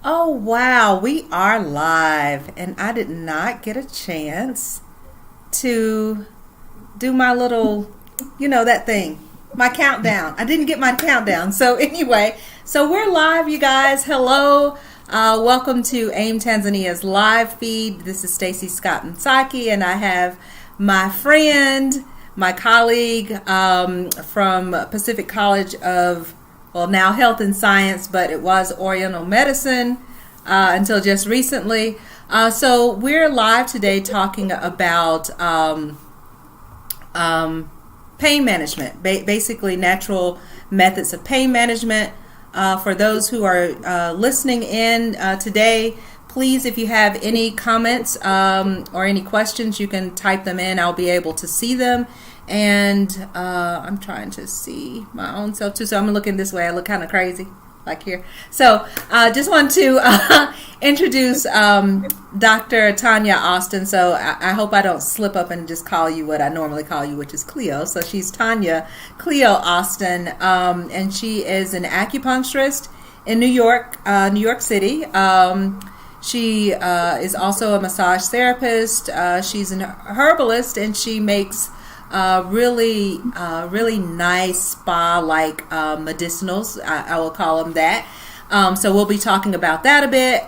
Oh, wow, we are live, and I did not get a chance to do my little, that thing, my countdown. I didn't get my countdown. So, anyway, so we're live, you guys. Hello. Welcome to AIM-Tanzania's live feed. This is Stacy Scott Msaki, and I have my friend, my colleague from Pacific College of now Health and Science, but it was Oriental Medicine until just recently. So we're live today talking about pain management, basically natural methods of pain management. For those who are listening in today, please, if you have any comments or any questions, you can type them in. I'll be able to see them. And I'm trying to see my own self too. So I'm looking this way. I look kind of crazy like here. So I just want to introduce Dr. Tanya Austin. So I hope I don't slip up and just call you what I normally call you, which is Cleo. So she's Tanya Cleo Austin, and she is an acupuncturist in New York City. She is also a massage therapist. She's an herbalist, and she makes really nice spa-like medicinals. I will call them that. So we'll be talking about that a bit.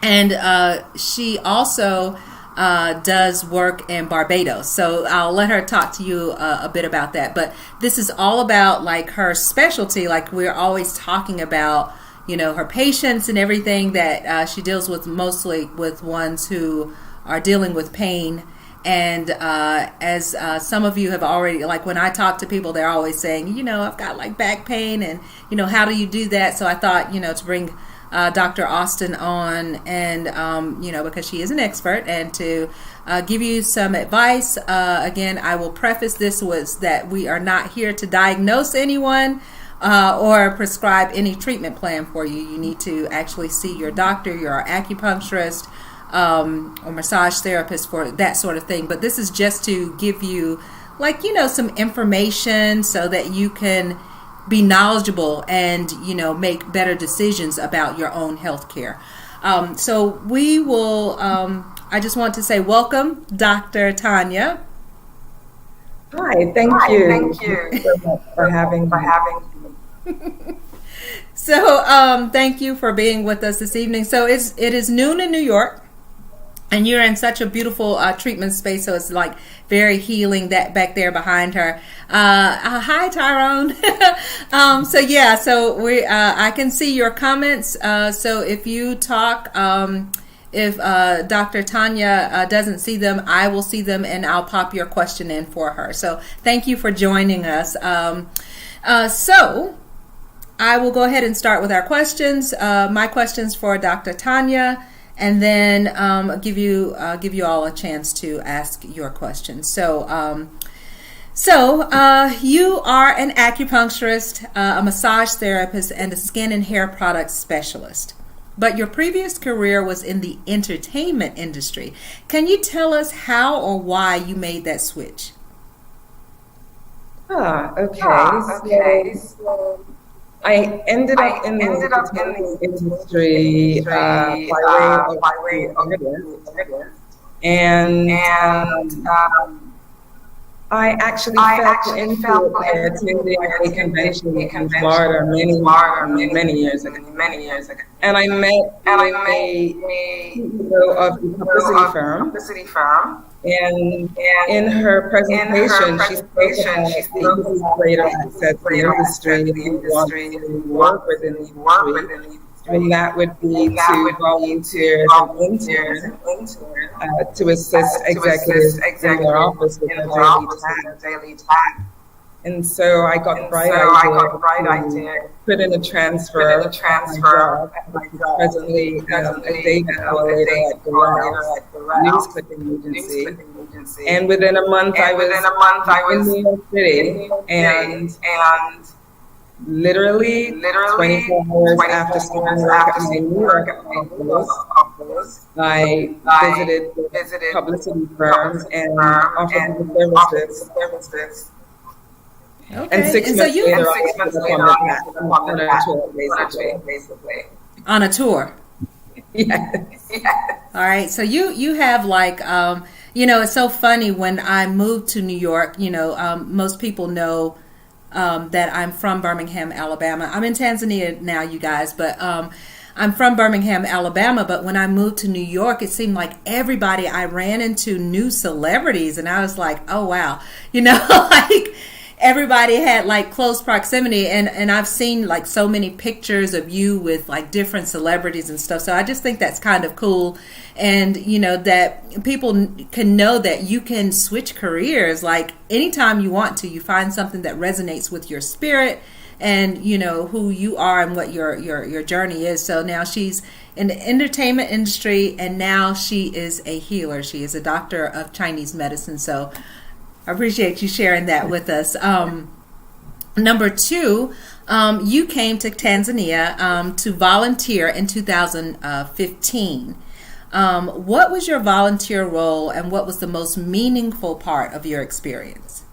And she also does work in Barbados. So I'll let her talk to you a bit about that. But this is all about like her specialty. Like we're always talking about, her patients and everything that she deals with, mostly with ones who are dealing with pain. And as some of you have already, like when I talk to people, they're always saying, I've got like back pain and, how do you do that? So I thought, to bring Dr. Austin on and, because she is an expert, and to give you some advice. Again, I will preface this was that we are not here to diagnose anyone or prescribe any treatment plan for you. You need to actually see your doctor, your acupuncturist, or massage therapist for that sort of thing. But this is just to give you some information so that you can be knowledgeable and, make better decisions about your own health care. So we will, I just want to say welcome, Dr. Tanya. Hi, thank you. Thank you so much for having me. So thank you for being with us this evening. So it is noon in New York. And you're in such a beautiful treatment space, so it's like very healing that back there behind her. Hi, Tyrone. So I can see your comments. So if you talk, if Dr. Tanya doesn't see them, I will see them, and I'll pop your question in for her. So thank you for joining us. So I will go ahead and start with our questions. My questions for Dr. Tanya. And then give you all a chance to ask your questions. So you are an acupuncturist, a massage therapist, and a skin and hair product specialist. But your previous career was in the entertainment industry. Can you tell us how or why you made that switch? Okay. So I ended up in the industry by way of artist, and I actually fell into it by attending a convention in Florida many years ago. And I met a CEO of the publicity firm. And in her presentation, she spoke about the greater access to the industry, to work within the industry, and that would be to volunteer as an intern to assist executives in their office with their daily tasks. And so I got the bright idea to put in a transfer of my job, presently a data collaborator at the news clipping agency. And within a month I was in New York City, and literally 24 hours after starting work at my New York office, I visited the publicity firm and offered them the services. Okay. And 6 months later, I was on the path, basically. On a tour. Yes. All right. So you have like, it's so funny when I moved to New York, most people know that I'm from Birmingham, Alabama. I'm in Tanzania now, you guys, but I'm from Birmingham, Alabama. But when I moved to New York, it seemed like everybody I ran into knew celebrities. And I was like, oh, wow. Like everybody had like close proximity. And I've seen like so many pictures of you with like different celebrities and stuff. So I just think that's kind of cool. And, that people can know that you can switch careers like anytime you want to. You find something that resonates with your spirit and, who you are and what your journey is. So now she's in the entertainment industry and now she is a healer. She is a doctor of Chinese medicine. So I appreciate you sharing that with us. Number 2, you came to Tanzania to volunteer in 2015. What was your volunteer role and what was the most meaningful part of your experience?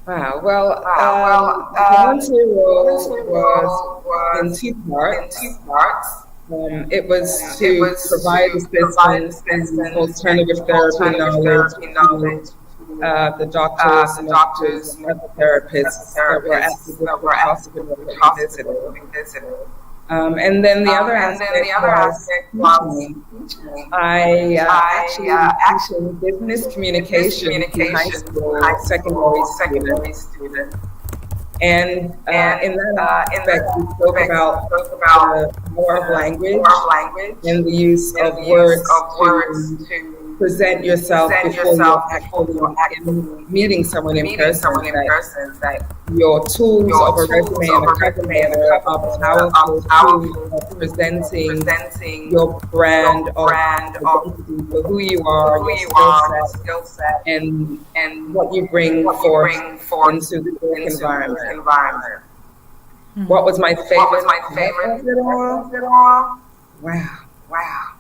Wow. Well, the volunteer role was in 2 parts. It was to provide assistance and alternative therapy knowledge to the doctors and other therapists that were at the hospital being visited. And then the other aspect was I actually teaching business communication to high school secondary students. And in that aspect, we spoke about the power of language and the use of words to present yourself before you're actually meeting someone in person. That your tools of a resume and a cover letter are powerful tools of presenting your brand of identity for who you are, your skill set, and what you bring forth into the work environment. Mm-hmm. What was my favorite of it all? Wow.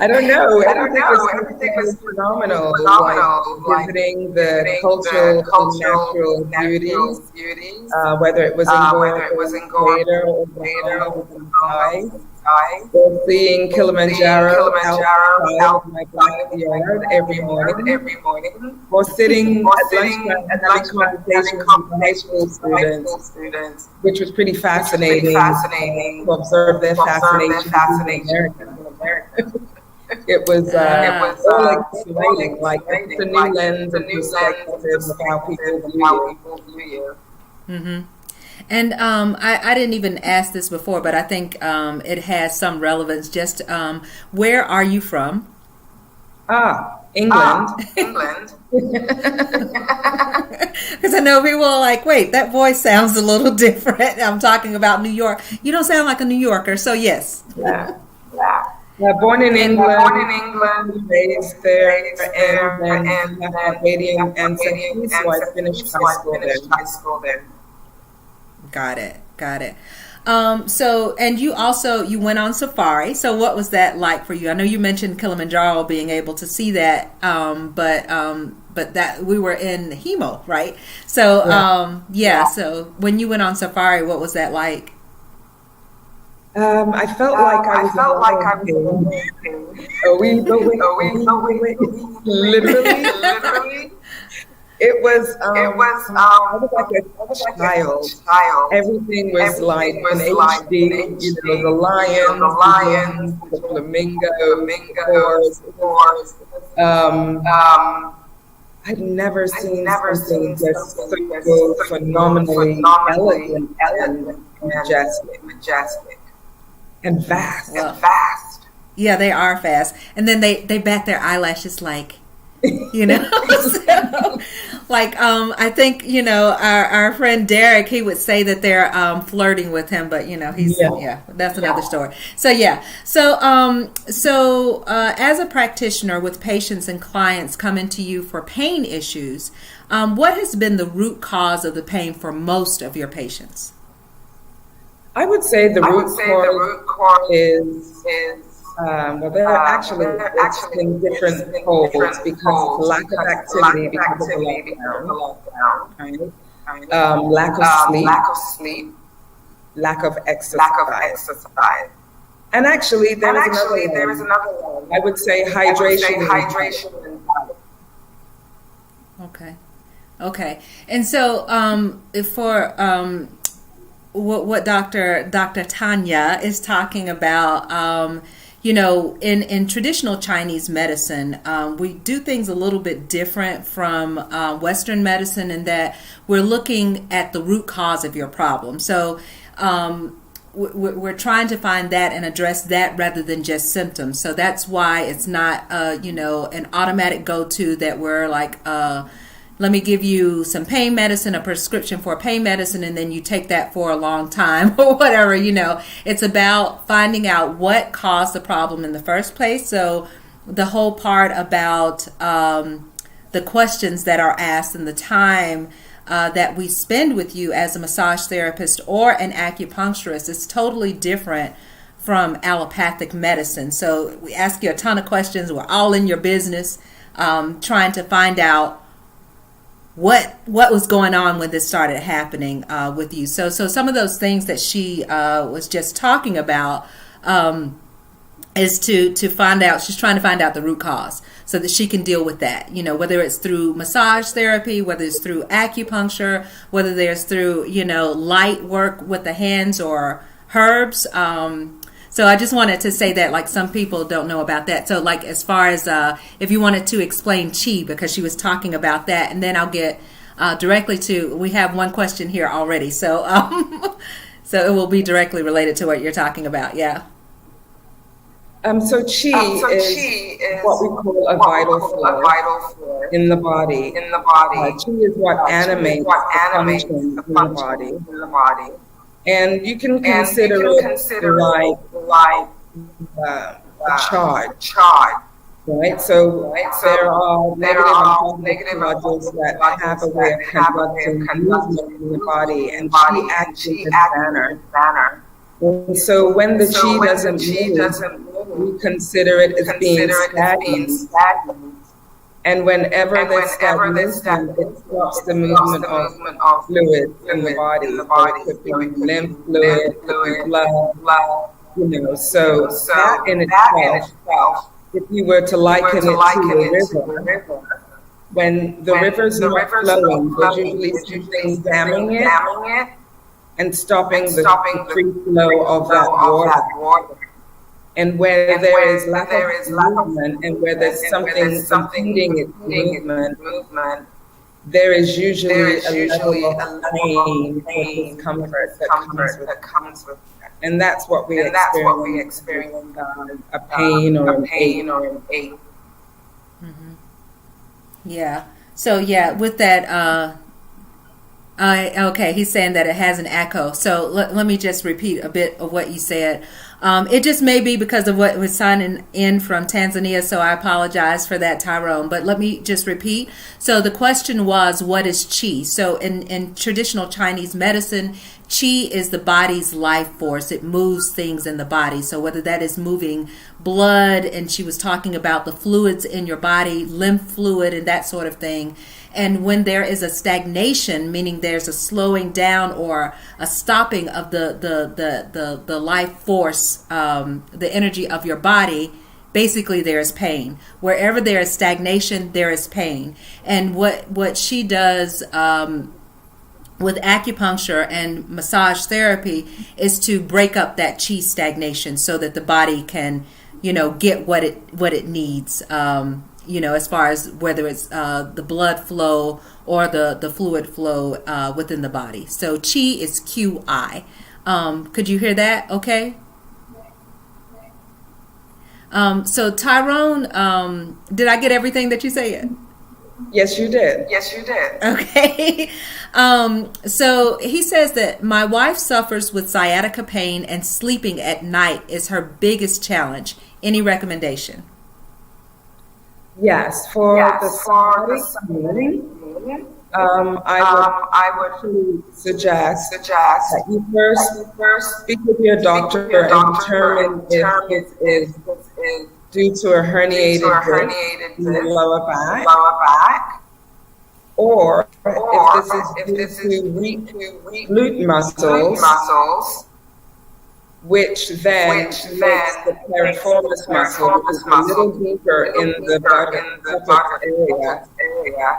I don't know. Everything was phenomenal. Like visiting the cultural and natural beauties, whether it was in Gout or or seeing Kilimanjaro outside of my backyard every morning, or sitting at lunchtime having conversations with high school students, which was pretty fascinating to observe their fascination with America. It was all exciting, like it's a new lens and perspective of how people view you. Mm-hmm. And I didn't even ask this before, but I think it has some relevance. Just where are you from? England. Because I know people are like, wait, that voice sounds a little different. I'm talking about New York. You don't sound like a New Yorker, so yes. Yeah. Born in England, raised there, and have Canadian ancestry, so I finished high school there. Got it. So, and you went on safari. So what was that like for you? I know you mentioned Kilimanjaro, being able to see that, but that we were in Hemo, right? So, so when you went on safari, what was that like? I felt like I was literally. It was I was like a child. Everything was like in HD. The lions, the flamingos, I'd never seen something just so phenomenally elegant and majestic and vast. Yeah, they are fast, and then they bat their eyelashes like. So, like I think our friend Derek, he would say that they're flirting with him, but he's that's another story. So as a practitioner with patients and clients coming to you for pain issues, what has been the root cause of the pain for most of your patients? I would say the root cause is it's in different poles because lack of activity because of the lockdown, right? Lack of sleep, lack of exercise. And actually, there is another one. I would say hydration. Okay. And so, for what Dr. Tanya is talking about, in traditional Chinese medicine, we do things a little bit different from Western medicine in that we're looking at the root cause of your problem. So we're trying to find that and address that rather than just symptoms. So that's why it's not, an automatic go-to that we're like, let me give you some pain medicine, a prescription for pain medicine, and then you take that for a long time or whatever, It's about finding out what caused the problem in the first place. So the whole part about the questions that are asked and the time that we spend with you as a massage therapist or an acupuncturist is totally different from allopathic medicine. So we ask you a ton of questions. We're all in your business, trying to find out what was going on when this started happening with you. So some of those things that she was just talking about is to find out. She's trying to find out the root cause so that she can deal with that. Whether it's through massage therapy, whether it's through acupuncture, whether there's through light work with the hands or herbs. So I just wanted to say that, like, some people don't know about that. So, like, as far as if you wanted to explain qi, because she was talking about that, and then I'll get directly to, we have one question here already. So, so it will be directly related to what you're talking about. Yeah. So qi is what we call a vital flow in the body. Qi is what animates the function in the body. And you can consider it like a charge, right? So there are negative and positive that have a way of conducting movement in the body, and qi acts as a banner. And so when the qi doesn't move, we consider it as being stagnant. And whenever there's stagnation, it stops the movement of fluid in the body. So it could be lymph fluid, blood, So that in itself, if you were to liken it to a river, when the river's not flowing, there's usually something damming it and stopping the free flow of that water. And where there is lack of movement, and where there's something impeding its movement, there is usually a level of pain or discomfort that comes with that. And that's what we experience, a pain or an ache. Mm-hmm. Yeah. So yeah, with that, okay, he's saying that it has an echo. So let me just repeat a bit of what you said. It just may be because of what was signing in from Tanzania, so I apologize for that, Tyrone. But let me just repeat. So the question was, what is qi? So in traditional Chinese medicine, qi is the body's life force. It moves things in the body. So whether that is moving blood, and she was talking about the fluids in your body, lymph fluid and that sort of thing. And when there is a stagnation, meaning there's a slowing down or a stopping of the life force, the energy of your body, basically there is pain. Wherever there is stagnation, there is pain. And what she does with acupuncture and massage therapy is to break up that qi stagnation so that the body can, get what it needs. As far as whether it's the blood flow or the fluid flow within the body. So qi is QI. Could you hear that? Okay. So Tyrone, did I get everything that you said? Yes, you did. Okay. So he says that my wife suffers with sciatica pain, and sleeping at night is her biggest challenge. Any recommendation? Yes, for the sciatic, I would suggest that you first speak with your doctor and determine if it is due to a herniated disc in the lower back, Or if Or this is if due this is to due weak to weak glute glute muscles, muscles, which then which makes then the makes the piriformis muscle, which is piriformis a little muscle a deeper little in the deeper in the buttocks area, buttocks area,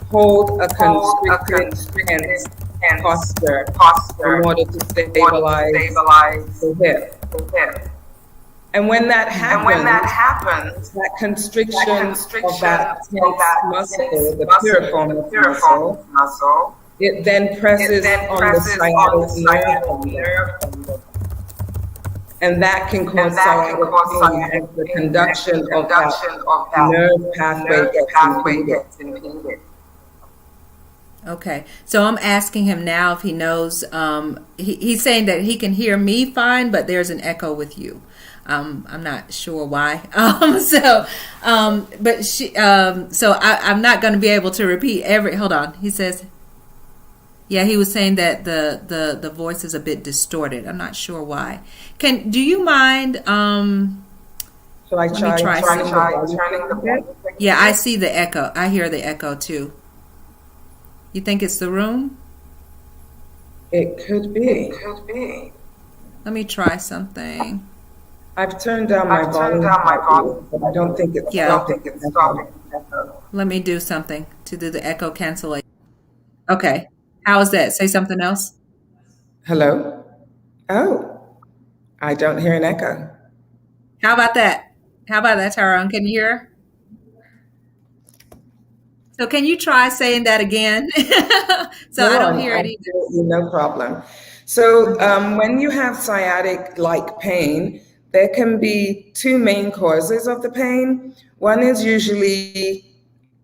hold a hold a constricted, constricted tense tense posture in posture order to in order to stabilize stabilize the hip. the hip. And when that And when that happens, happens, that that constriction of constriction that of tense that muscle, tense the muscle, the piriformis muscle, piriformis muscle, it then it presses then on the presses on sciatic the nerve sciatic bundle. nerve bundle. And that can And cause that can sciatic cause pain sciatic as the pain as the conduction of that conduction of that nerve pathway nerve gets pathway impeded. gets impeded. Okay, so I'm asking him now if he knows. He's saying that he can hear me fine, but there's an echo with you. I'm not sure why. I'm not going to be able to repeat every. Hold on. He says, yeah, he was saying that the voice is a bit distorted. I'm not sure why. Do you mind? So I try turning the volume. Yeah, I see the echo. I hear the echo too. You think it's the room? It could be. It could be. Let me try something. I've turned down my volume, but I don't think it's stopping. Let me do something to do the echo cancellation. Okay. How is that? Say something else. Hello? Oh, I don't hear an echo. How about that? How about that, Tyrone? Can you hear? So can you try saying that again? So I don't hear it either. Absolutely no problem. So when you have sciatic-like pain, there can be two main causes of the pain. One is usually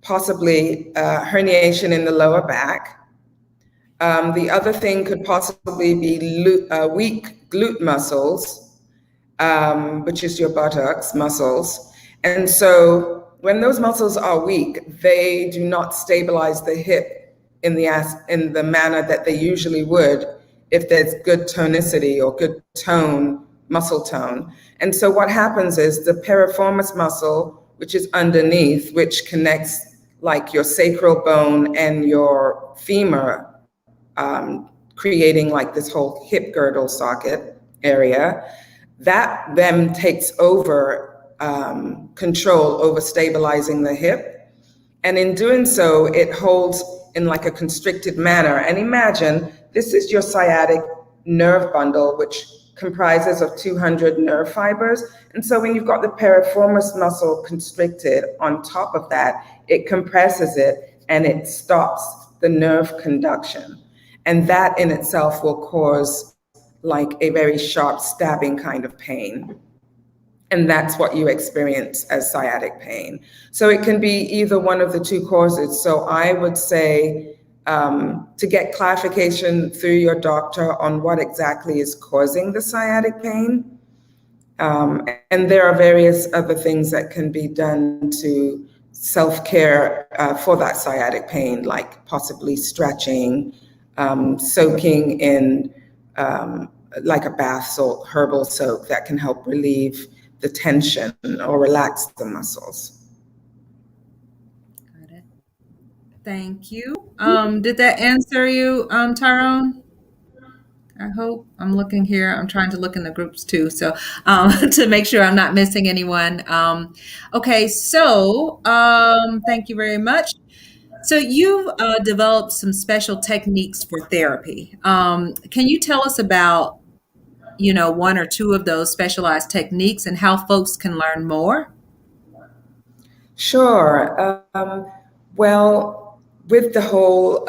possibly herniation in the lower back. The other thing could possibly be weak glute muscles, which is your buttocks muscles. And so when those muscles are weak, they do not stabilize the hip in the manner that they usually would if there's good tonicity or good tone, muscle tone. And so what happens is the piriformis muscle, which is underneath, which connects like your sacral bone and your femur, creating like this whole hip girdle socket area, that then takes over control over stabilizing the hip. And in doing so, it holds in like a constricted manner. And imagine this is your sciatic nerve bundle, which comprises of 200 nerve fibers. And so when you've got the piriformis muscle constricted, on top of that, it compresses it and it stops the nerve conduction. And that in itself will cause like a very sharp stabbing kind of pain. And that's what you experience as sciatic pain. So it can be either one of the two causes. So I would say to get clarification through your doctor on what exactly is causing the sciatic pain. And there are various other things that can be done to self-care for that sciatic pain, like possibly stretching, soaking in like a bath salt, herbal soak that can help relieve the tension or relax the muscles. Got it. Thank you. Did that answer you, Tyrone? I hope. I'm looking here. I'm trying to look in the groups too, so to make sure I'm not missing anyone. Okay, so thank you very much. So you've developed some special techniques for therapy. Can you tell us about, one or two of those specialized techniques and how folks can learn more? Sure. Well, with the whole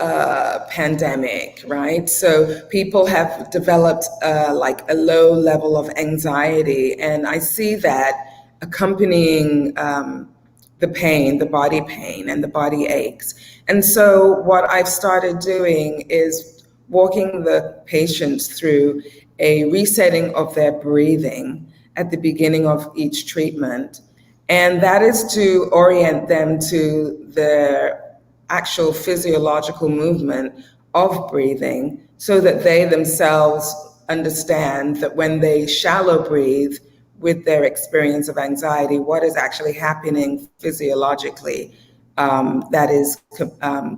pandemic, right? So people have developed like a low level of anxiety, and I see that accompanying the pain, the body pain, and the body aches. And so what I've started doing is walking the patients through a resetting of their breathing at the beginning of each treatment. And that is to orient them to the actual physiological movement of breathing so that they themselves understand that when they shallow breathe with their experience of anxiety, what is actually happening physiologically that is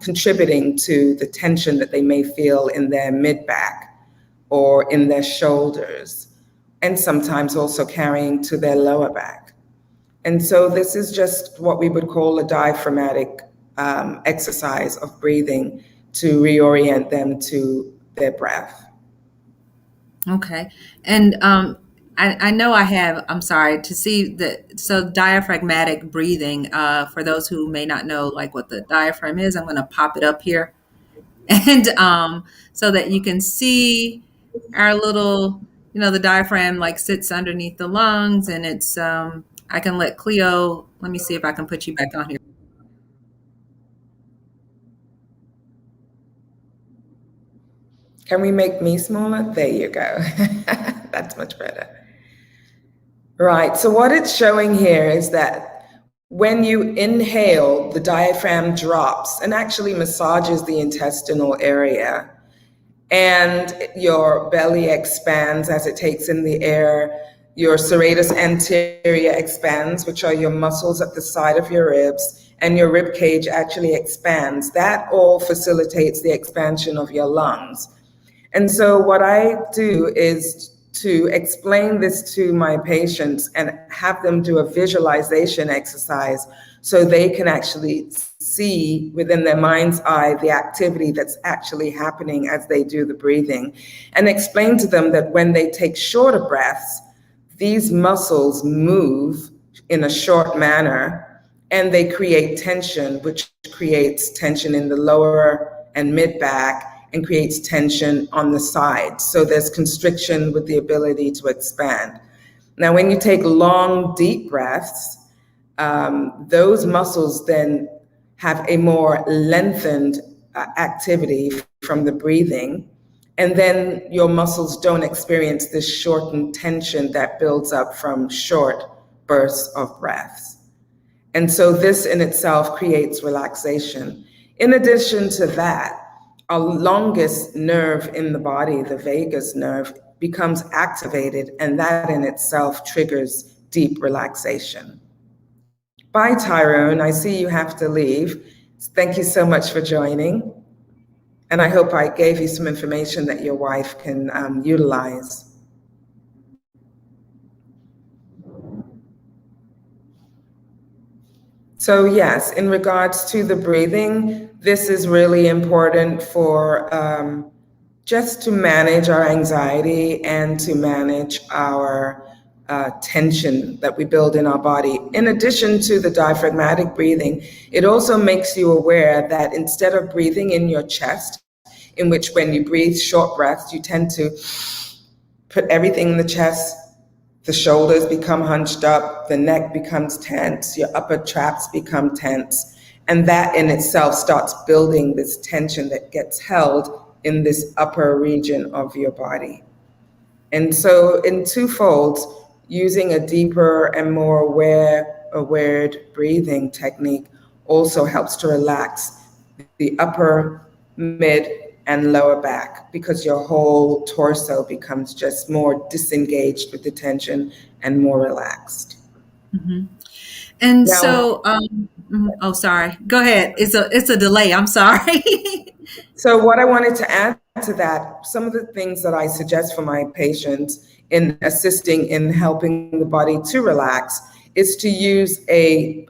contributing to the tension that they may feel in their mid-back or in their shoulders, and sometimes also carrying to their lower back. And so this is just what we would call a diaphragmatic exercise of breathing to reorient them to their breath. Okay. And I know I'm sorry, to see so diaphragmatic breathing, for those who may not know like what the diaphragm is, I'm going to pop it up here. And so that you can see our little, the diaphragm like sits underneath the lungs, and it's, I can let Cleo, let me see if I can put you back on here. Can we make me smaller? There you go. That's much better. Right, so what it's showing here is that when you inhale, the diaphragm drops and actually massages the intestinal area, and your belly expands as it takes in the air. Your serratus anterior expands, which are your muscles at the side of your ribs, and your rib cage actually expands. That all facilitates the expansion of your lungs. And so what I do is to explain this to my patients and have them do a visualization exercise so they can actually see within their mind's eye the activity that's actually happening as they do the breathing, and explain to them that when they take shorter breaths, these muscles move in a short manner and they create tension, which creates tension in the lower and mid back and creates tension on the sides. So there's constriction with the ability to expand. Now, when you take long, deep breaths, those muscles then have a more lengthened activity from the breathing. And then your muscles don't experience this shortened tension that builds up from short bursts of breaths. And so this in itself creates relaxation. In addition to that, our longest nerve in the body, the vagus nerve, becomes activated, and that in itself triggers deep relaxation. Bye, Tyrone. I see you have to leave. Thank you so much for joining. And I hope I gave you some information that your wife can utilize. So yes, in regards to the breathing, this is really important for just to manage our anxiety and to manage our tension that we build in our body. In addition to the diaphragmatic breathing, it also makes you aware that instead of breathing in your chest, in which when you breathe short breaths, you tend to put everything in the chest, the shoulders become hunched up, the neck becomes tense, your upper traps become tense, and that in itself starts building this tension that gets held in this upper region of your body. And so in two folds, using a deeper and more aware breathing technique also helps to relax the upper, mid, and lower back, because your whole torso becomes just more disengaged with the tension and more relaxed. Mm-hmm. And Now, so, oh, sorry. Go ahead. It's a delay. I'm sorry. So what I wanted to add to that, some of the things that I suggest for my patients in assisting in helping the body to relax is to use a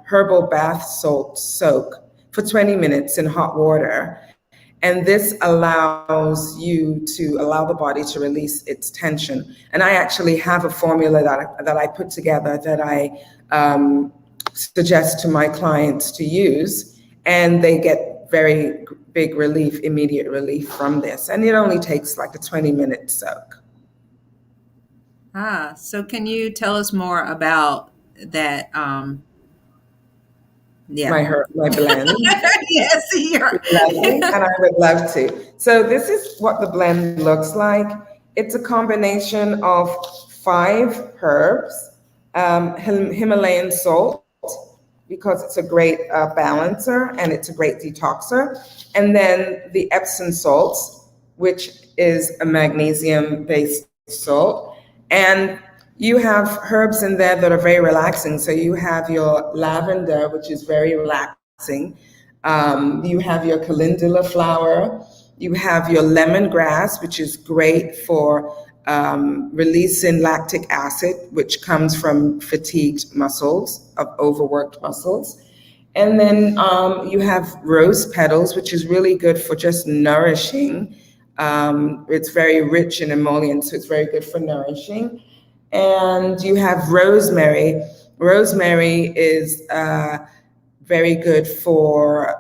herbal bath salt soak for 20 minutes in hot water. And this allows you to allow the body to release its tension. And I actually have a formula that I put together that I suggest to my clients to use, and they get very big relief, immediate relief from this. And it only takes like a 20-minute soak. So can you tell us more about that? Yeah. My blend. Yes, Lovely, and I would love to. So this is what the blend looks like. It's a combination of 5 herbs, Himalayan salt, because it's a great balancer and it's a great detoxer, and then the Epsom salts, which is a magnesium-based salt, and you have herbs in there that are very relaxing. So you have your lavender, which is very relaxing You have your calendula flower. You have your lemongrass, which is great for releasing lactic acid, which comes from fatigued muscles, of overworked muscles. And then you have rose petals, which is really good for just nourishing. It's very rich in emollients, so it's very good for nourishing. And you have rosemary. Rosemary is very good for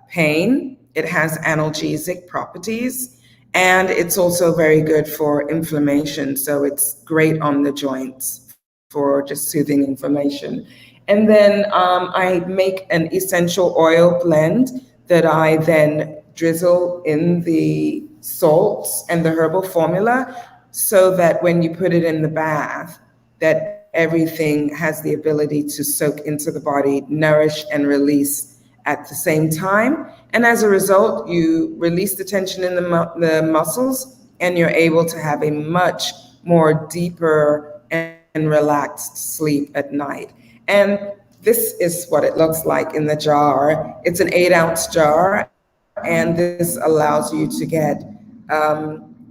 pain. It has analgesic properties, and it's also very good for inflammation. So it's great on the joints for just soothing inflammation. And then I make an essential oil blend that I then drizzle in the salts and the herbal formula, so that when you put it in the bath, that everything has the ability to soak into the body, nourish and release at the same time. And as a result, you release the tension in the muscles, and you're able to have a much more deeper and relaxed sleep at night. And this is what it looks like in the jar. It's an 8-ounce jar, and this allows you to get,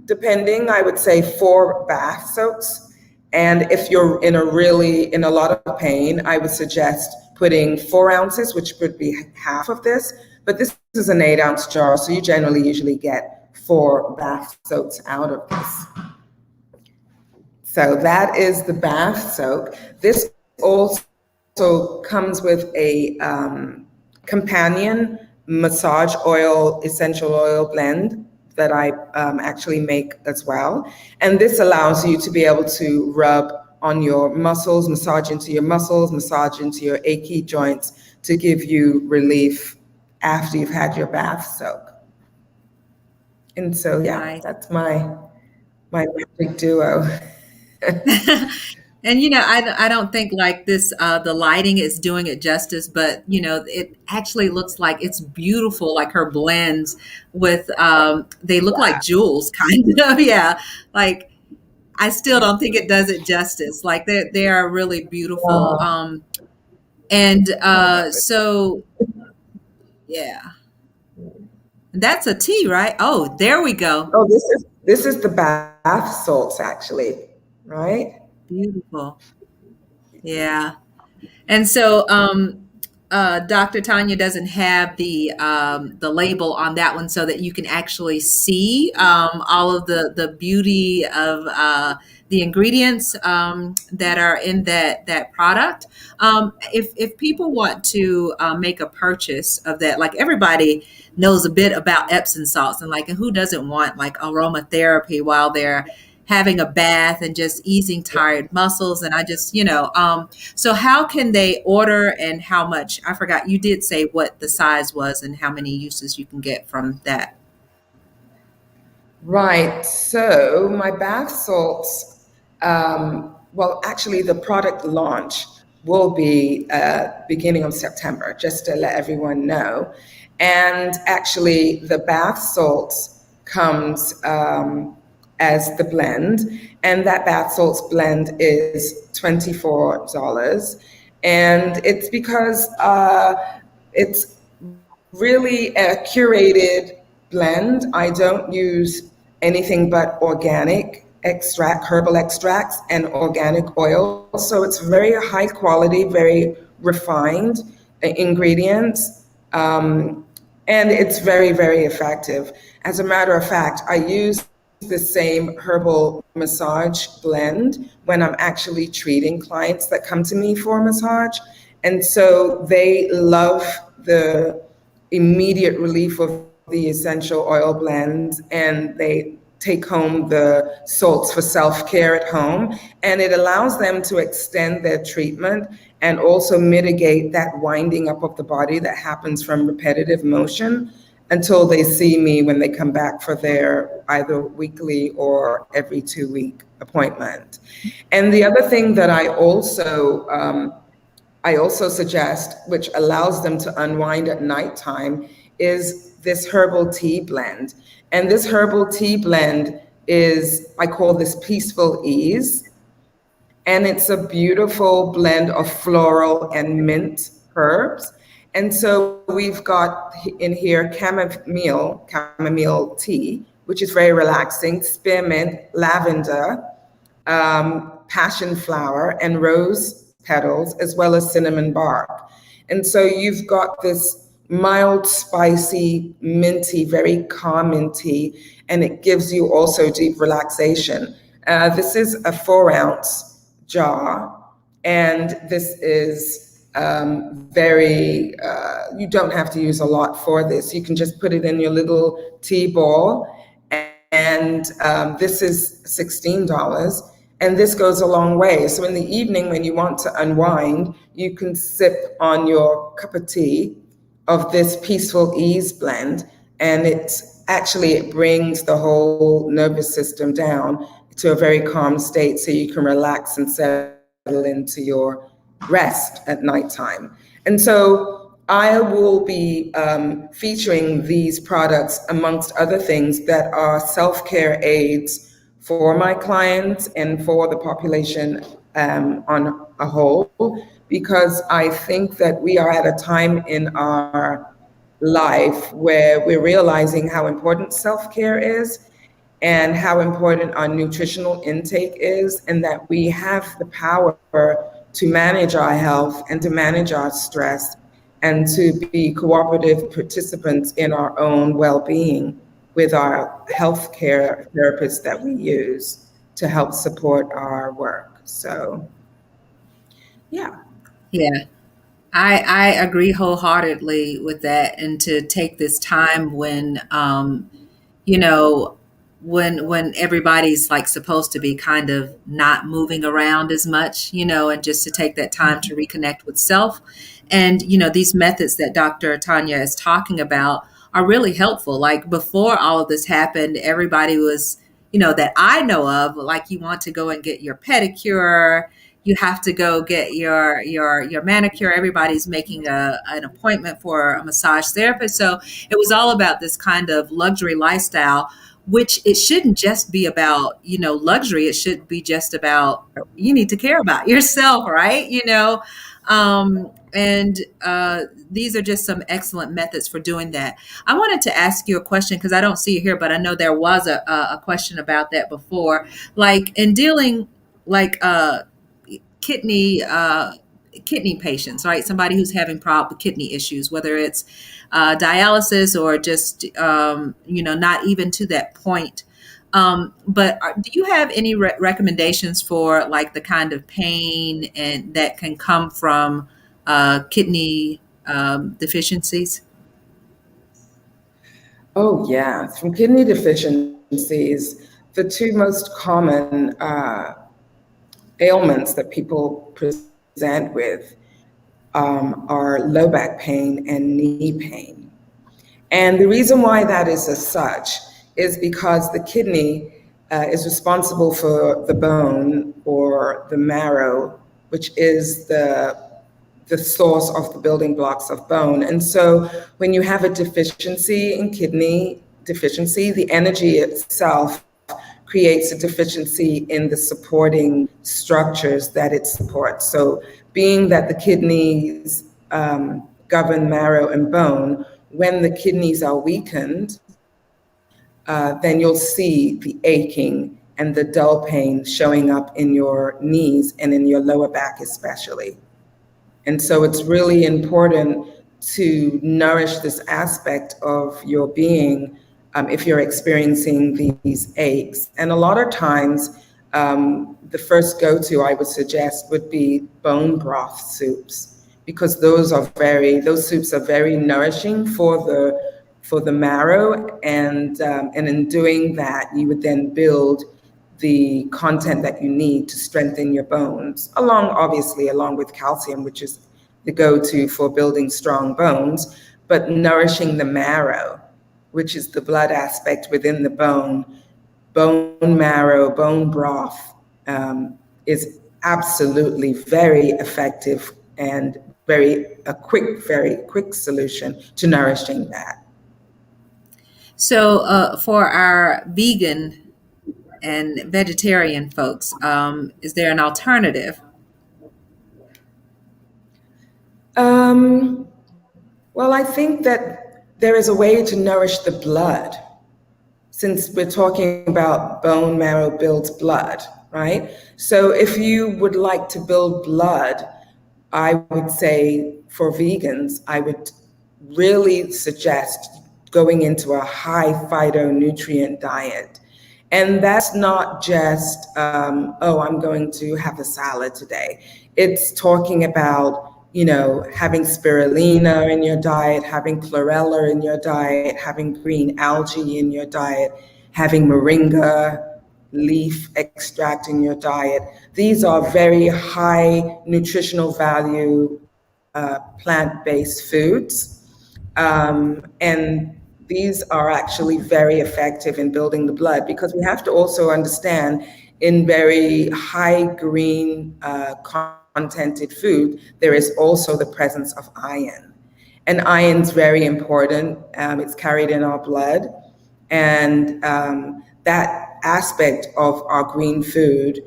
depending, I would say 4 bath soaks. And if you're in a lot of pain, I would suggest putting 4 ounces, which would be half of this. But this is an 8-ounce jar, so you usually get 4 bath soaks out of this. So that is the bath soak. This also comes with a companion massage oil, essential oil blend that I actually make as well. And this allows you to be able to rub on your muscles, massage into your muscles, massage into your achy joints to give you relief after you've had your bath soak. And so, yeah, Nice. that's my magic duo. And I don't think like this the lighting is doing it justice, but it actually looks like it's beautiful, like her blends with they look like jewels kind of. Yeah, like I still don't think it does it justice. Like they are really beautiful. And so yeah, that's a tea, right? Oh, there we go. Oh, this is the bath salts, actually, right? Beautiful. Yeah. And so Dr. Tanya doesn't have the label on that one so that you can actually see all of the beauty of the ingredients that are in that product. If people want to make a purchase of that, like everybody knows a bit about Epsom salts, and like who doesn't want like aromatherapy while they're having a bath and just easing tired muscles. And I just, so how can they order, and how much? I forgot, you did say what the size was and how many uses you can get from that. Right. So my bath salts, well, actually the product launch will be beginning of September, just to let everyone know. And actually the bath salts comes as the blend, and that bath salts blend is $24. And it's because it's really a curated blend. I don't use anything but organic herbal extracts and organic oil. So it's very high quality, very refined ingredients. And it's very, very effective. As a matter of fact, I use the same herbal massage blend when I'm actually treating clients that come to me for massage. And so they love the immediate relief of the essential oil blends, and they take home the salts for self-care at home. And it allows them to extend their treatment and also mitigate that winding up of the body that happens from repetitive motion, until they see me when they come back for their either weekly or every 2-week appointment. And the other thing that I also suggest, which allows them to unwind at nighttime, is this herbal tea blend. And this herbal tea blend I call this Peaceful Ease. And it's a beautiful blend of floral and mint herbs. And so we've got in here chamomile tea, which is very relaxing, spearmint, lavender, passion flower, and rose petals, as well as cinnamon bark. And so you've got this mild, spicy, minty, very calming tea, and it gives you also deep relaxation. This is a 4-ounce jar, and this is you don't have to use a lot for this. You can just put it in your little tea ball, and this is $16. And this goes a long way. So in the evening, when you want to unwind, you can sip on your cup of tea of this peaceful ease blend. And it brings the whole nervous system down to a very calm state so you can relax and settle into your rest at nighttime. And so I will be featuring these products amongst other things that are self-care aids for my clients and for the population on a whole, because I think that we are at a time in our life where we're realizing how important self-care is and how important our nutritional intake is, and that we have the power to manage our health and to manage our stress and to be cooperative participants in our own well-being with our healthcare therapists that we use to help support our work. So, yeah. Yeah. I agree wholeheartedly with that. And to take this time when, you know, when everybody's like supposed to be kind of not moving around as much, and just to take that time to reconnect with self. And, these methods that Dr. Tanya is talking about are really helpful. Like before all of this happened, everybody was, that I know of, like you want to go and get your pedicure, you have to go get your manicure. Everybody's making an appointment for a massage therapist. So it was all about this kind of luxury lifestyle, which it shouldn't just be about, luxury. It should be just about, you need to care about yourself, right? And these are just some excellent methods for doing that. I wanted to ask you a question because I don't see it here, but I know there was a question about that before. Like in dealing, like kidney patients, right? Somebody who's having kidney issues, whether it's dialysis or just not even to that point. But do you have any recommendations for like the kind of pain and that can come from kidney deficiencies? Oh, yeah. From kidney deficiencies, the two most common ailments that people present with are low back pain and knee pain. And the reason why that is as such is because the kidney is responsible for the bone or the marrow, which is the source of the building blocks of bone. And so when you have a deficiency in kidney deficiency, the energy itself creates a deficiency in the supporting structures that it supports. So being that the kidneys govern marrow and bone, when the kidneys are weakened, then you'll see the aching and the dull pain showing up in your knees and in your lower back especially. And so it's really important to nourish this aspect of your being if you're experiencing these aches. And a lot of times, the first go-to I would suggest would be bone broth soups, because those soups are very nourishing for the marrow, and in doing that, you would then build the content that you need to strengthen your bones, along with calcium, which is the go-to for building strong bones, but nourishing the marrow, which is the blood aspect within the bone. Bone marrow, bone broth is absolutely very effective and very quick solution to nourishing that. So for our vegan and vegetarian folks, is there an alternative? Well, I think that there is a way to nourish the blood, since we're talking about bone marrow builds blood, right? So if you would like to build blood, I would say for vegans, I would really suggest going into a high phytonutrient diet. And that's not just, oh, I'm going to have a salad today. It's talking about, having spirulina in your diet, having chlorella in your diet, having green algae in your diet, having moringa leaf extract in your diet. These are very high nutritional value plant-based foods. And these are actually very effective in building the blood, because we have to also understand in very high green contented food, there is also the presence of iron. And iron's very important. It's carried in our blood. And that aspect of our green food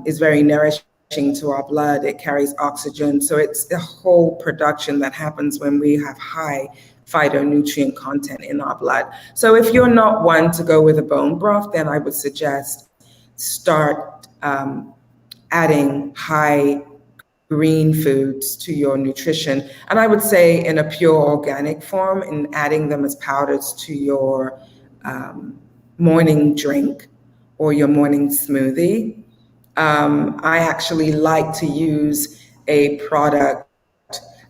is very nourishing to our blood. It carries oxygen. So it's the whole production that happens when we have high phytonutrient content in our blood. So if you're not one to go with a bone broth, then I would suggest start adding high green foods to your nutrition. And I would say in a pure organic form, and adding them as powders to your morning drink or your morning smoothie. I actually like to use a product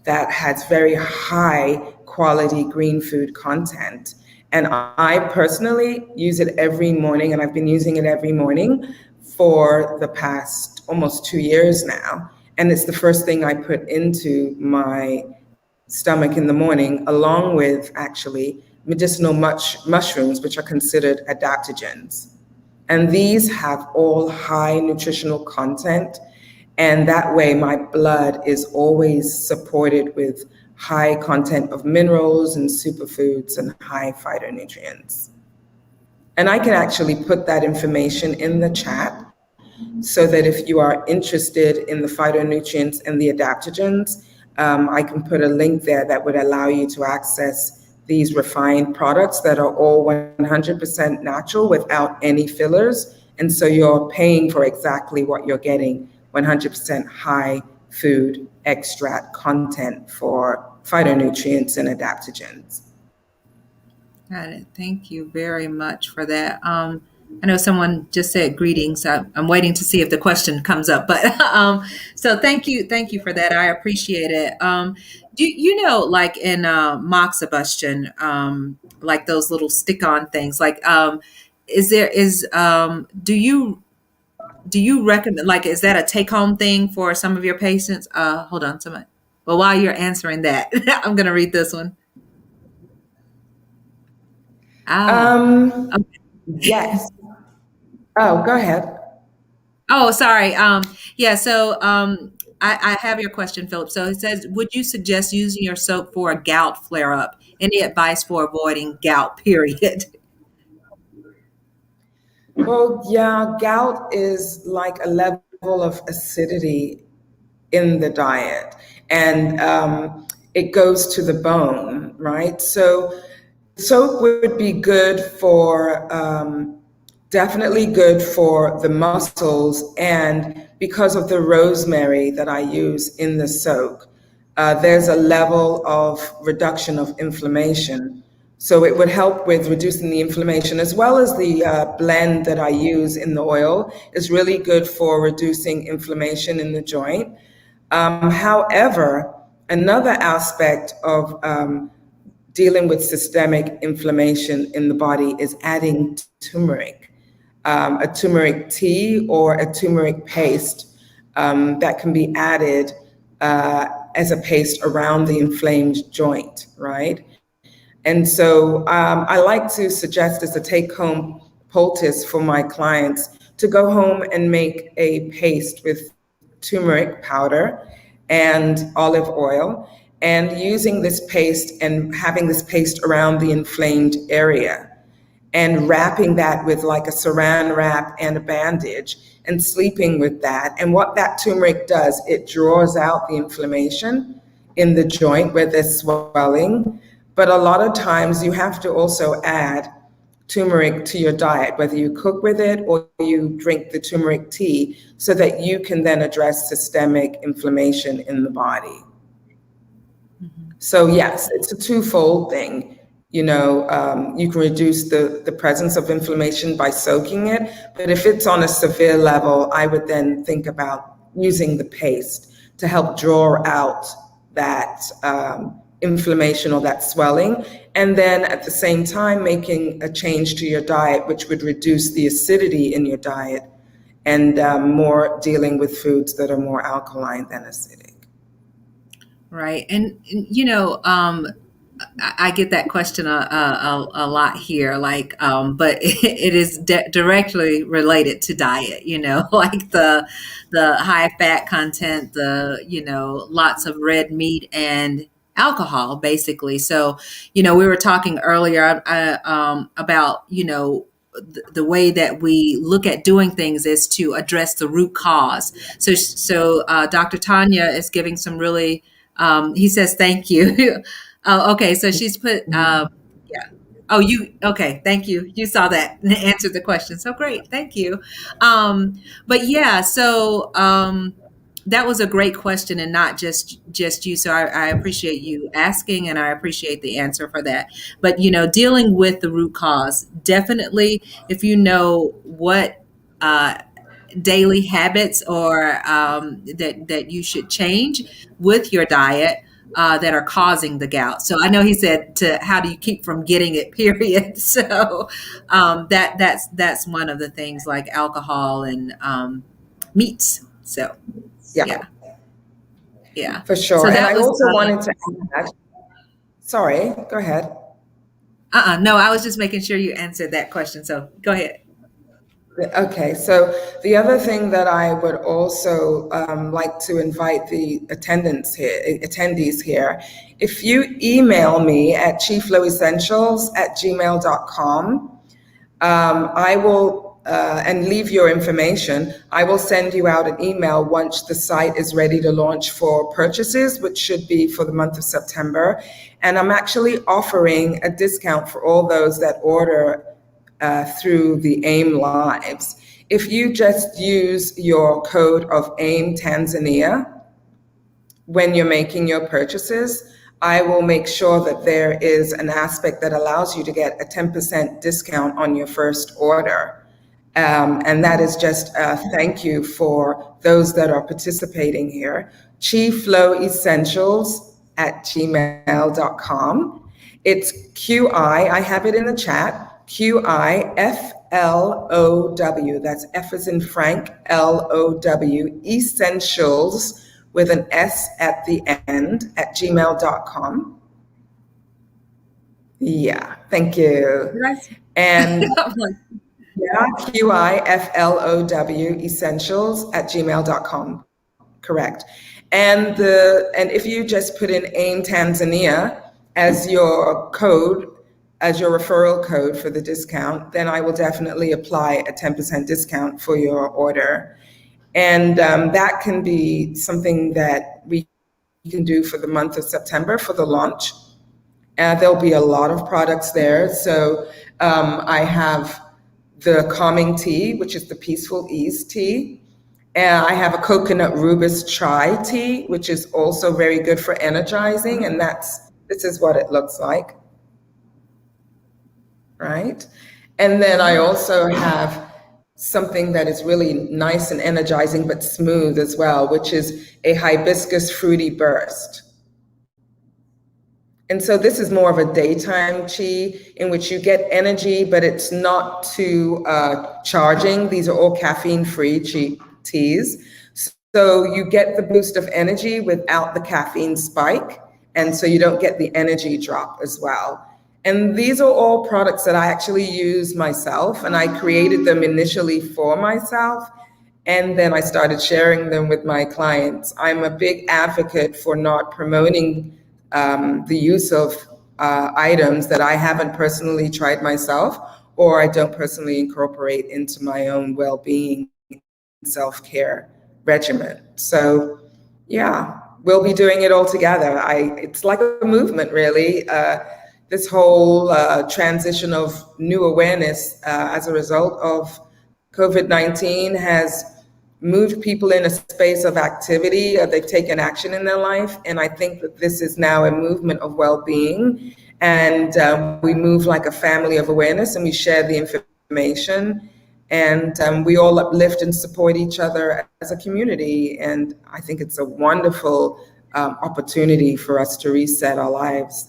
that has very high quality green food content. And I personally use it every morning, and I've been using it every morning for the past almost 2 years now. And it's the first thing I put into my stomach in the morning, along with actually medicinal mushrooms, which are considered adaptogens. And these have all high nutritional content. And that way my blood is always supported with high content of minerals and superfoods and high phytonutrients. And I can actually put that information in the chat so that if you are interested in the phytonutrients and the adaptogens, I can put a link there that would allow you to access these refined products that are all 100% natural without any fillers. And so you're paying for exactly what you're getting, 100% high food extract content for phytonutrients and adaptogens. Got it. Thank you very much for that. I know someone just said greetings. I'm waiting to see if the question comes up, but so thank you for that. I appreciate it. Do you know, like in moxibustion, like those little stick-on things, like do you recommend, like, is that a take-home thing for some of your patients? Hold on, someone. Well, while you're answering that, I'm going to read this one. Okay. Yes. Oh, go ahead. Oh, sorry. Yeah, so I have your question, Philip. So it says, would you suggest using your soap for a gout flare-up? Any advice for avoiding gout, period? Well, yeah, gout is like a level of acidity in the diet, and it goes to the bone, right? So soap would be good for, definitely good for the muscles, and because of the rosemary that I use in the soak, there's a level of reduction of inflammation. So it would help with reducing the inflammation, as well as the blend that I use in the oil is really good for reducing inflammation in the joint. However, another aspect of dealing with systemic inflammation in the body is adding turmeric, a turmeric tea or a turmeric paste that can be added as a paste around the inflamed joint, right? And so I like to suggest as a take-home poultice for my clients to go home and make a paste with turmeric powder and olive oil, and using this paste and having this paste around the inflamed area, and wrapping that with like a saran wrap and a bandage and sleeping with that. And what that turmeric does, it draws out the inflammation. in the joint where there's swelling. But a lot of times you have to also add turmeric to your diet, whether you cook with it or you drink the turmeric tea, so that you can then address systemic inflammation in the body. So yes, it's a twofold thing. You can reduce the presence of inflammation by soaking it, but if it's on a severe level, I would then think about using the paste to help draw out that inflammation or that swelling, and then at the same time making a change to your diet, which would reduce the acidity in your diet and more dealing with foods that are more alkaline than acidic. Right. And I get that question a lot here, but it is directly related to diet, like the high fat content, lots of red meat and alcohol, basically. So, we were talking earlier about, the way that we look at doing things is to address the root cause. So Dr. Tanya is giving some really, he says, thank you. Oh, okay. So she's put, yeah. Oh, okay. Thank you. You saw that and answered the question. So great. Thank you. But yeah, so that was a great question, and not just you. So I appreciate you asking, and I appreciate the answer for that. But, dealing with the root cause, definitely, if you know what, daily habits or that you should change with your diet that are causing the gout. So I know he said how do you keep from getting it, period. So that's one of the things, like alcohol and meats. So yeah. For sure. So And that I was also wanted to add, sorry, go ahead. No, I was just making sure you answered that question. So go ahead. Okay, so the other thing that I would also like to invite the attendees here, if you email me at chieflowessentials@gmail.com, I will, and leave your information, I will send you out an email once the site is ready to launch for purchases, which should be for the month of September. And I'm actually offering a discount for all those that order through the AIM Lives. If you just use your code of AIM-Tanzania when you're making your purchases, I will make sure that there is an aspect that allows you to get a 10% discount on your first order. And that is just a thank you for those that are participating here. chieflowessentials@gmail.com. It's QI, I have it in the chat, QIFLOW, that's F as in Frank, LOW, essentials with an S at the end @gmail.com. Yeah, thank you. And yeah, QIFLOW, essentials @gmail.com. Correct. And if you just put in AIM Tanzania as your code, as your referral code for the discount, then I will definitely apply a 10% discount for your order. And that can be something that we can do for the month of September for the launch. There'll be a lot of products there. So I have the calming tea, which is the peaceful ease tea. And I have a coconut rubus chai tea, which is also very good for energizing. And this is what it looks like. Right? And then I also have something that is really nice and energizing, but smooth as well, which is a hibiscus fruity burst. And so this is more of a daytime tea in which you get energy, but it's not too charging. These are all caffeine-free teas. So you get the boost of energy without the caffeine spike. And so you don't get the energy drop as well. And these are all products that I actually use myself, and I created them initially for myself. And then I started sharing them with my clients. I'm a big advocate for not promoting the use of items that I haven't personally tried myself, or I don't personally incorporate into my own well-being self-care regimen. So yeah, we'll be doing it all together. It's like a movement, really. This whole transition of new awareness as a result of COVID-19 has moved people in a space of activity. They've taken action in their life. And I think that this is now a movement of well-being. And we move like a family of awareness, and we share the information. And we all uplift and support each other as a community. And I think it's a wonderful opportunity for us to reset our lives.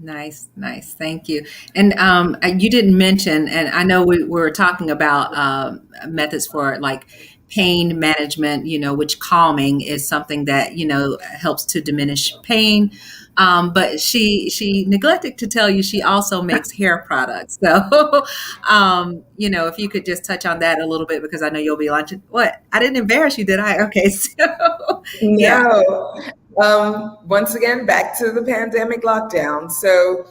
Nice. Thank you. And you didn't mention, and I know we were talking about methods for like pain management, which calming is something that, helps to diminish pain. But she neglected to tell you she also makes hair products. So, if you could just touch on that a little bit, because I know you'll be launching. What? I didn't embarrass you, did I? Okay. So, yeah. No. Once again, back to the pandemic lockdown. So,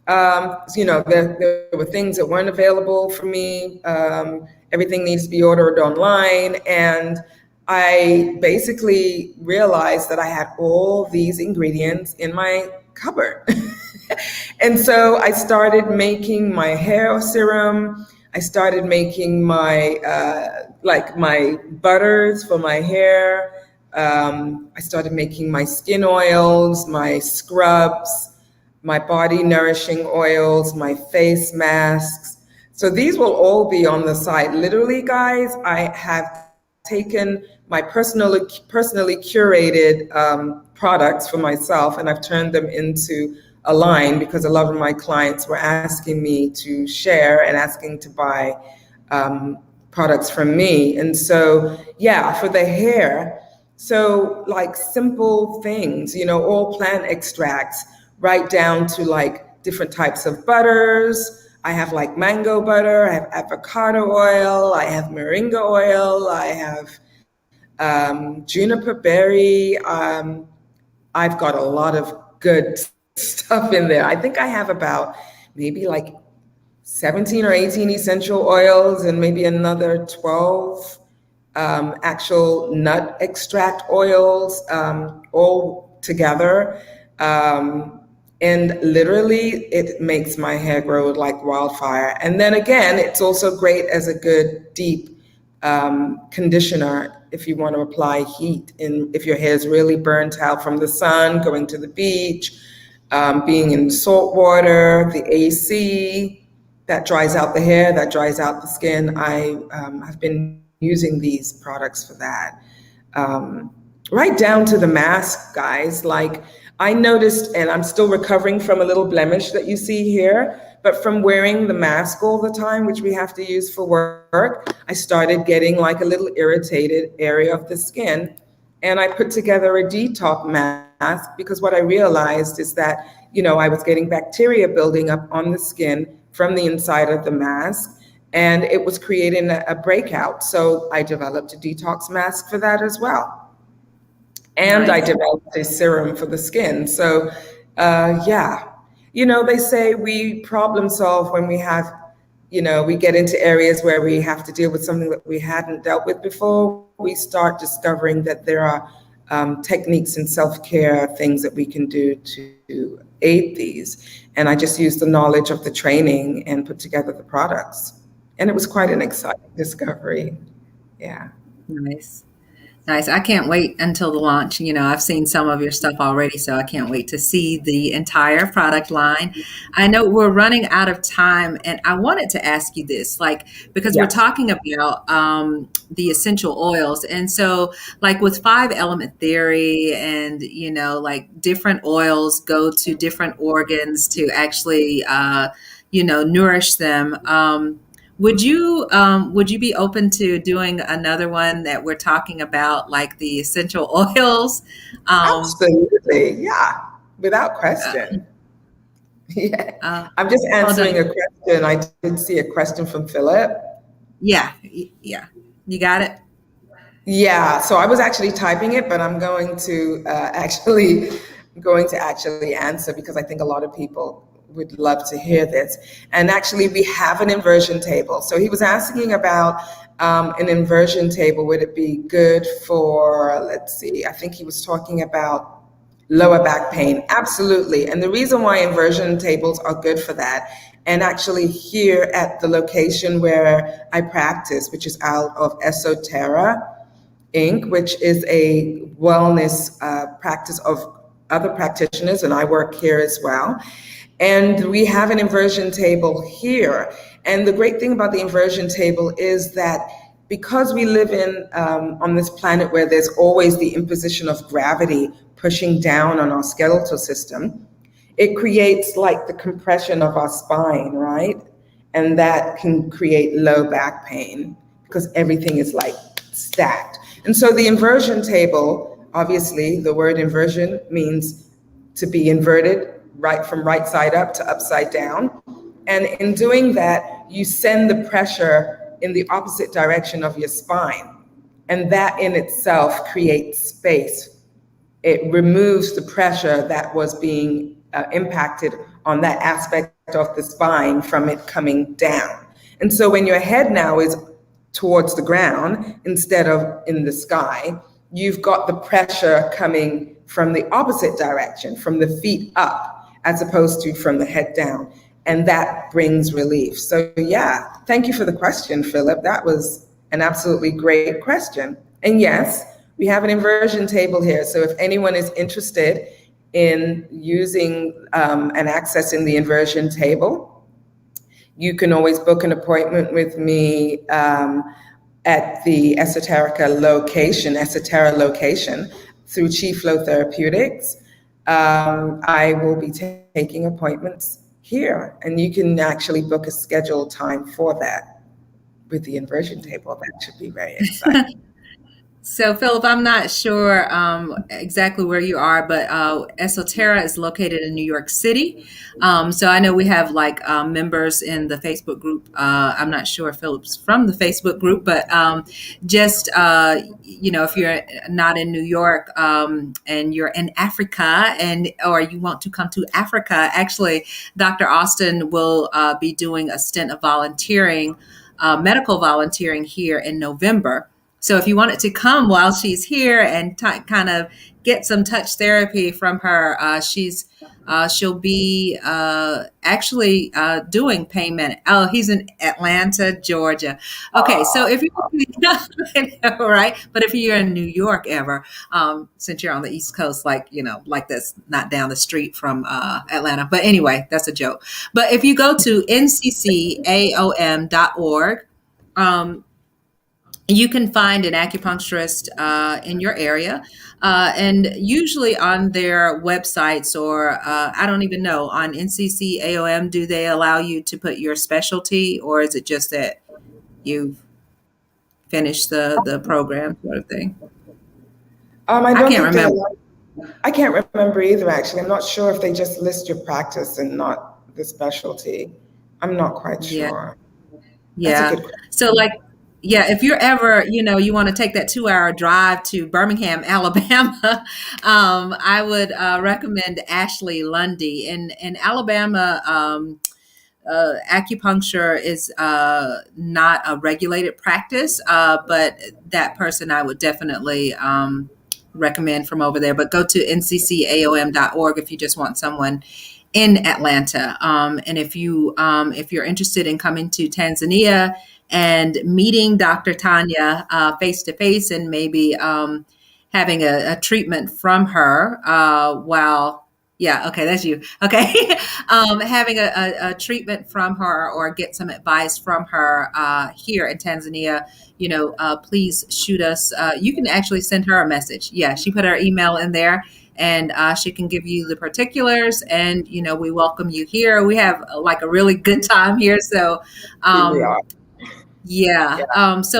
there were things that weren't available for me. Everything needs to be ordered online. And I basically realized that I had all these ingredients in my cupboard. And so I started making my hair serum. I started making my my butters for my hair. I started making my skin oils, my scrubs, my body nourishing oils, my face masks. So these will all be on the site. Literally, guys, I have taken my personally curated products for myself, and I've turned them into a line, because a lot of my clients were asking me to share and asking to buy products from me. And so, for the hair, so like simple things, all plant extracts, right down to like different types of butters. I have like mango butter, I have avocado oil, I have moringa oil, I have juniper berry. I've got a lot of good stuff in there. I think I have about maybe like 17 or 18 essential oils and maybe another 12 actual nut extract oils, all together. And literally it makes my hair grow like wildfire. And then again, it's also great as a good deep conditioner if you want to apply heat, and if your hair is really burnt out from the sun, going to the beach, being in salt water, the AC, that dries out the hair, that dries out the skin. I have been using these products for that. Right down to the mask, guys. Like, I noticed, and I'm still recovering from a little blemish that you see here, but from wearing the mask all the time, which we have to use for work, I started getting like a little irritated area of the skin. And I put together a detox mask, because what I realized is that, I was getting bacteria building up on the skin from the inside of the mask, and it was creating a breakout. So I developed a detox mask for that as well. And nice. I developed a serum for the skin. So, they say we problem solve when we have, we get into areas where we have to deal with something that we hadn't dealt with before. We start discovering that there are techniques in self-care, things that we can do to aid these. And I just used the knowledge of the training and put together the products. And it was quite an exciting discovery. Yeah. Nice. I can't wait until the launch. I've seen some of your stuff already, so I can't wait to see the entire product line. I know we're running out of time, and I wanted to ask you this, because we're talking about the essential oils. And so, with 5-element theory and, different oils go to different organs to actually, nourish them. Would you be open to doing another one that we're talking about, like the essential oils? Absolutely, yeah, without question. I'm just answering a question. I did see a question from Philip. Yeah, you got it. Yeah, so I was actually typing it, but I'm going to actually answer, because I think a lot of people would love to hear this. And actually, we have an inversion table. So he was asking about an inversion table. Would it be good for, let's see, I think he was talking about lower back pain. Absolutely. And the reason why inversion tables are good for that, and actually here at the location where I practice, which is out of Esoterra Inc., which is a wellness practice of other practitioners, and I work here as well. And we have an inversion table here. And the great thing about the inversion table is that because we live in on this planet where there's always the imposition of gravity pushing down on our skeletal system, it creates like the compression of our spine, right? And that can create low back pain because everything is like stacked. And so the inversion table, obviously, the word inversion means to be inverted, right, from right side up to upside down. And in doing that, you send the pressure in the opposite direction of your spine. And that in itself creates space. It removes the pressure that was being impacted on that aspect of the spine from it coming down. And so when your head now is towards the ground instead of in the sky, you've got the pressure coming from the opposite direction, from the feet up, as opposed to from the head down. And that brings relief. So yeah, thank you for the question, Philip. That was an absolutely great question. And yes, we have an inversion table here. So if anyone is interested in using and accessing the inversion table, you can always book an appointment with me at the Esoterra location through Chi Flow Therapeutics. I will be taking appointments here, and you can actually book a scheduled time for that with the inversion table. That should be very exciting. So, Philip, I'm not sure exactly where you are, but Esoterra is located in New York City. So I know we have like members in the Facebook group. I'm not sure if Philip's from the Facebook group, but just, if you're not in New York and you're in Africa or you want to come to Africa, actually, Dr. Austin will be doing a stint of volunteering, medical volunteering here in November. So if you wanted to come while she's here and kind of get some touch therapy from her, she'll be actually doing pain management. Oh, he's in Atlanta, Georgia. Okay, so if you right, but if you're in New York ever, since you're on the East Coast, like that's not down the street from Atlanta. But anyway, that's a joke. But if you go to nccaom.org. You can find an acupuncturist in your area, and usually on their websites, or I don't even know, on NCCAOM, do they allow you to put your specialty, or is it just that you've finished the program sort of thing? I can't remember. I can't remember either, actually. I'm not sure if they just list your practice and not the specialty. I'm not quite sure. Yeah. So if you're ever, you want to take that 2-hour drive to Birmingham, Alabama, I would recommend Ashley Lundy. In Alabama, acupuncture is not a regulated practice, but that person I would definitely recommend from over there. But go to nccaom.org if you just want someone in Atlanta. And if you're interested in coming to Tanzania and meeting Dr. Tanya face to face, and maybe having a treatment from her that's you. Okay. Having a treatment from her or get some advice from her here in Tanzania, please shoot us. You can actually send her a message. Yeah, she put her email in there. And she can give you the particulars, and we welcome you here. We have like a really good time here. So, so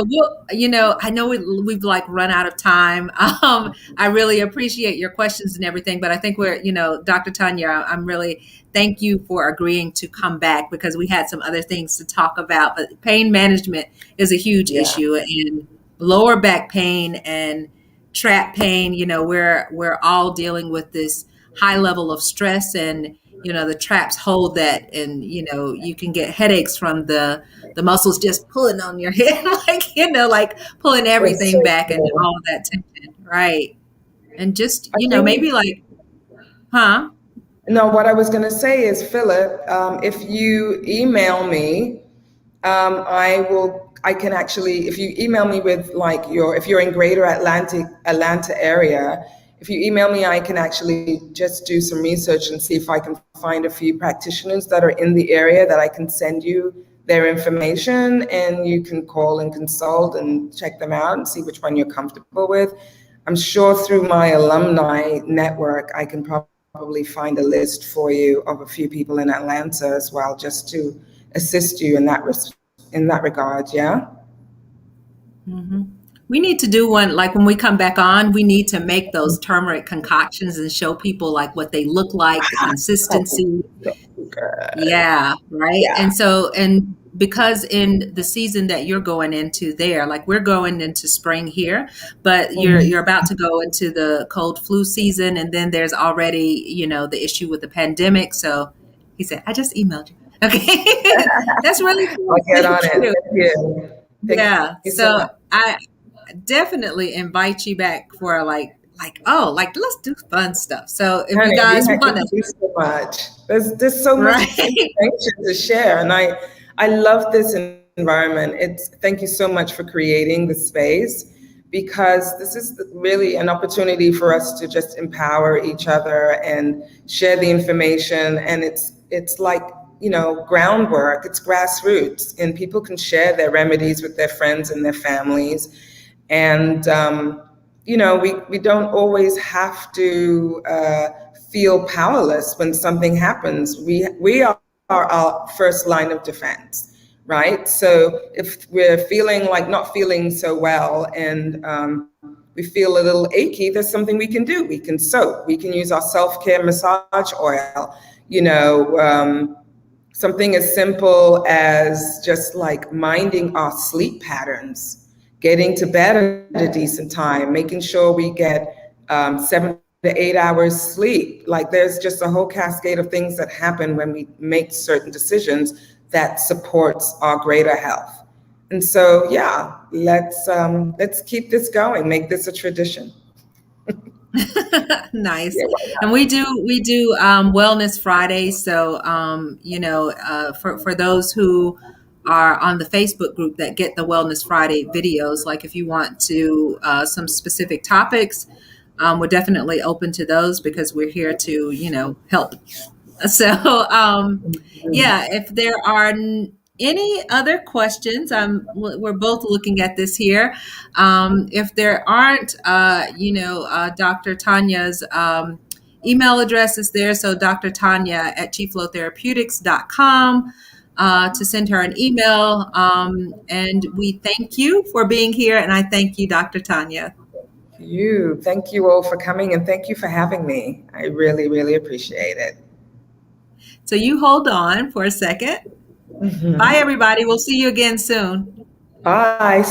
we'll, I know we've like run out of time. I really appreciate your questions and everything, but I think we're, Dr. Tanya, I'm really thank you for agreeing to come back, because we had some other things to talk about. But pain management is a huge issue, and lower back pain and trap pain, we're all dealing with this high level of stress, and the traps hold that, and you can get headaches from the muscles just pulling on your head, like like pulling It's everything so back and cool. all of that tension, right? And just I think maybe like, huh? no. What I was going to say is, Philip, if you email me, I can actually, if you email me with like if you're in Greater Atlanta area, if you email me, I can actually just do some research and see if I can find a few practitioners that are in the area that I can send you their information, and you can call and consult and check them out and see which one you're comfortable with. I'm sure through my alumni network, I can probably find a list for you of a few people in Atlanta as well, just to assist you in that regard. Yeah. Hmm. We need to do one, like when we come back on, we need to make those turmeric concoctions and show people like what they look like, the consistency. Yeah, right. Yeah. And because in the season that you're going into there, like we're going into spring here, but you're Mhm. about to go into the cold flu season, and then there's already, the issue with the pandemic. So he said, I just emailed you. Okay. That's really I'll cool. get on Thank it. you. Thank you. Thank Yeah. you so So much. I definitely invite you back for like let's do fun stuff. So if you Honey, guys thank want to, you so much. There's so much right? information to share, and I love this environment. Thank you so much for creating the space, because this is really an opportunity for us to just empower each other and share the information. And it's like, groundwork. It's grassroots, and people can share their remedies with their friends and their families. And we don't always have to feel powerless when something happens. We are our first line of defense, right? So if we're feeling like not feeling so well, and we feel a little achy, there's something we can do. We can soak. We can use our self-care massage oil. Something as simple as just like minding our sleep patterns, getting to bed at a decent time, making sure we get 7 to 8 hours sleep. Like, there's just a whole cascade of things that happen when we make certain decisions that supports our greater health. And so, yeah, let's keep this going. Make this a tradition. Nice. Yeah, why And not? we do Wellness Friday. So for those who are on the Facebook group that get the Wellness Friday videos, like if you want to some specific topics, we're definitely open to those because we're here to help. So, yeah, if there are any other questions, we're both looking at this here. If there aren't, Dr. Tanya's email address is there. So Dr. Tanya at chieflowtherapeutics.com to send her an email. And we thank you for being here. And I thank you, Dr. Tanya. Thank you all for coming, and thank you for having me. I really, really appreciate it. So you hold on for a second. Bye, everybody. We'll see you again soon. Bye.